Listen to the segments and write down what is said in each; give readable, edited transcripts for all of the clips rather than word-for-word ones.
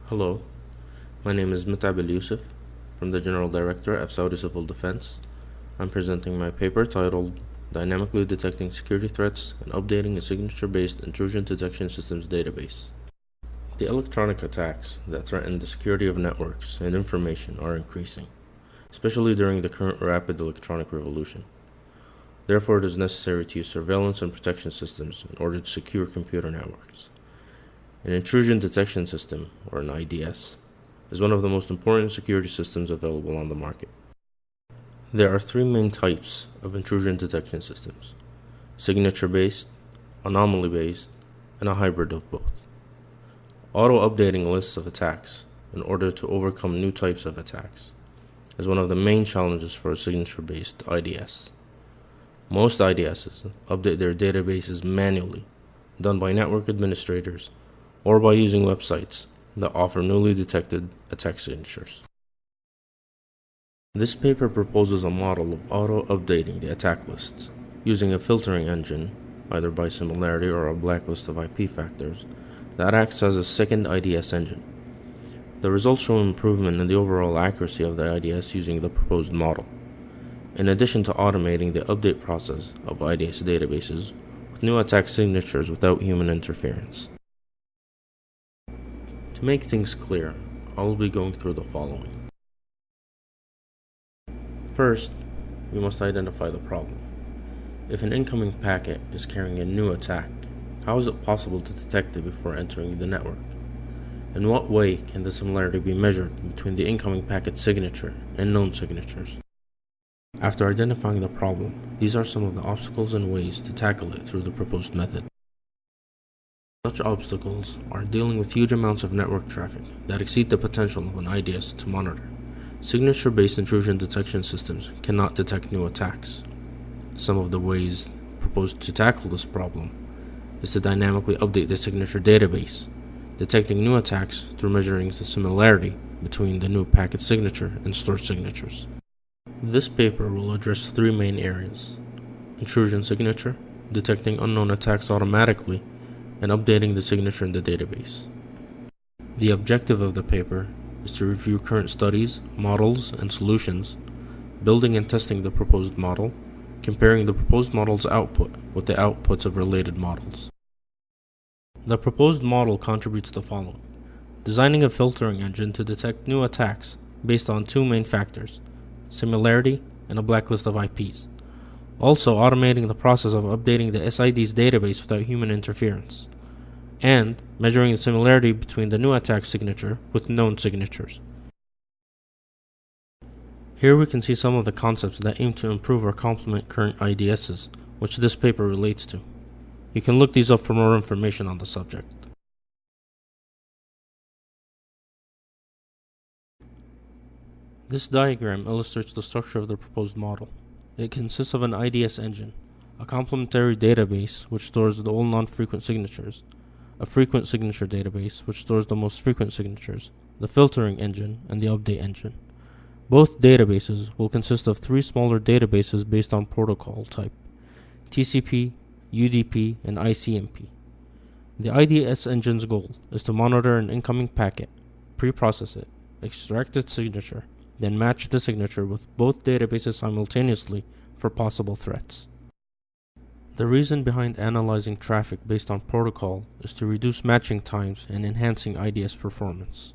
Hello, my name is MUTEP Al-Yosef from the General Directorate of Saudi Civil Defense. I'm presenting my paper titled Dynamically Detecting Security Threats and Updating a Signature-Based Intrusion Detection Systems Database. The electronic attacks that threaten the security of networks and information are increasing, especially during the current rapid electronic revolution. Therefore, it is necessary to use surveillance and protection systems in order to secure computer networks. An intrusion detection system, or an IDS, is one of the most important security systems available on the market. There are three main types of intrusion detection systems: signature-based, anomaly-based, and a hybrid of both. Auto-updating lists of attacks in order to overcome new types of attacks is one of the main challenges for a signature-based IDS. Most IDSs update their databases manually, done by network administrators or by using websites that offer newly detected attack signatures. This paper proposes a model of auto-updating the attack lists using a filtering engine, either by similarity or a blacklist of IP factors, that acts as a second IDS engine. The results show improvement in the overall accuracy of the IDS using the proposed model, in addition to automating the update process of IDS databases with new attack signatures without human interference. To make things clear, I will be going through the following. First, we must identify the problem. If an incoming packet is carrying a new attack, how is it possible to detect it before entering the network? In what way can the similarity be measured between the incoming packet signature and known signatures? After identifying the problem, these are some of the obstacles and ways to tackle it through the proposed method. Such obstacles are dealing with huge amounts of network traffic that exceed the potential of an IDS to monitor. Signature-based intrusion detection systems cannot detect new attacks. Some of the ways proposed to tackle this problem is to dynamically update the signature database, detecting new attacks through measuring the similarity between the new packet signature and stored signatures. This paper will address three main areas: intrusion signature, detecting unknown attacks automatically, and updating the signature in the database. The objective of the paper is to review current studies, models, and solutions, building and testing the proposed model, comparing the proposed model's output with the outputs of related models. The proposed model contributes the following: designing a filtering engine to detect new attacks based on two main factors: similarity and a blacklist of IPs. Also automating the process of updating the SID's database without human interference, and measuring the similarity between the new attack signature with known signatures. Here we can see some of the concepts that aim to improve or complement current IDSs, which this paper relates to. You can look these up for more information on the subject. This diagram illustrates the structure of the proposed model. It consists of an IDS engine, a complementary database which stores all non-frequent signatures, a frequent signature database which stores the most frequent signatures, the filtering engine, and the update engine. Both databases will consist of three smaller databases based on protocol type: TCP, UDP, and ICMP. The IDS engine's goal is to monitor an incoming packet, pre-process it, extract its signature, then match the signature with both databases simultaneously for possible threats. The reason behind analyzing traffic based on protocol is to reduce matching times and enhancing IDS performance.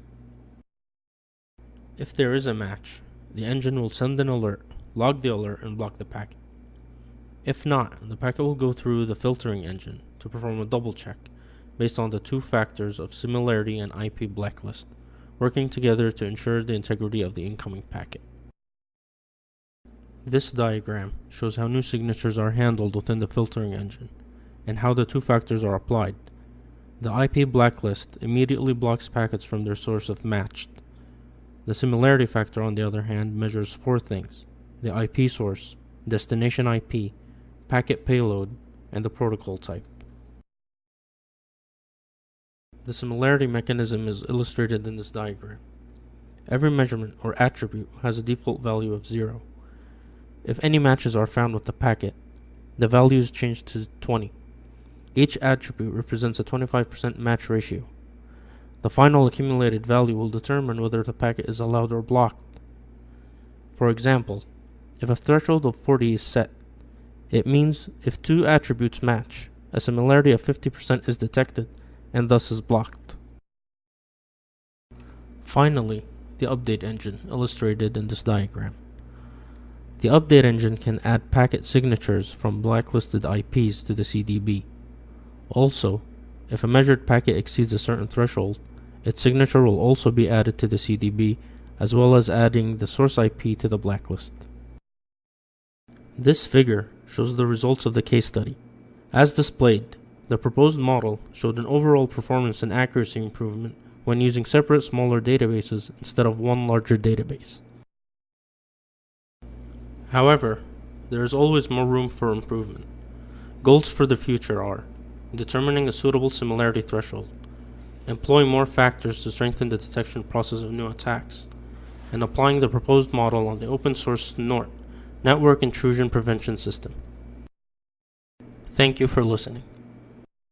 If there is a match, the engine will send an alert, log the alert, and block the packet. If not, the packet will go through the filtering engine to perform a double check based on the two factors of similarity and IP blacklist, working together to ensure the integrity of the incoming packet. This diagram shows how new signatures are handled within the filtering engine, and how the two factors are applied. The IP blacklist immediately blocks packets from their source if matched. The similarity factor, on the other hand, measures four things: the IP source, destination IP, packet payload, and the protocol type. The similarity mechanism is illustrated in this diagram. Every measurement or attribute has a default value of 0. If any matches are found with the packet, the value is changed to 20. Each attribute represents a 25% match ratio. The final accumulated value will determine whether the packet is allowed or blocked. For example, if a threshold of 40 is set, it means if two attributes match, a similarity of 50% is detected and thus is blocked. Finally, the update engine, illustrated in this diagram. The update engine can add packet signatures from blacklisted IPs to the CDB. Also, if a measured packet exceeds a certain threshold, its signature will also be added to the CDB, as well as adding the source IP to the blacklist. This figure shows the results of the case study. As displayed, the proposed model showed an overall performance and accuracy improvement when using separate smaller databases instead of one larger database. However, there is always more room for improvement. Goals for the future are determining a suitable similarity threshold, employ more factors to strengthen the detection process of new attacks, and applying the proposed model on the open source NORT, Network Intrusion Prevention System. Thank you for listening.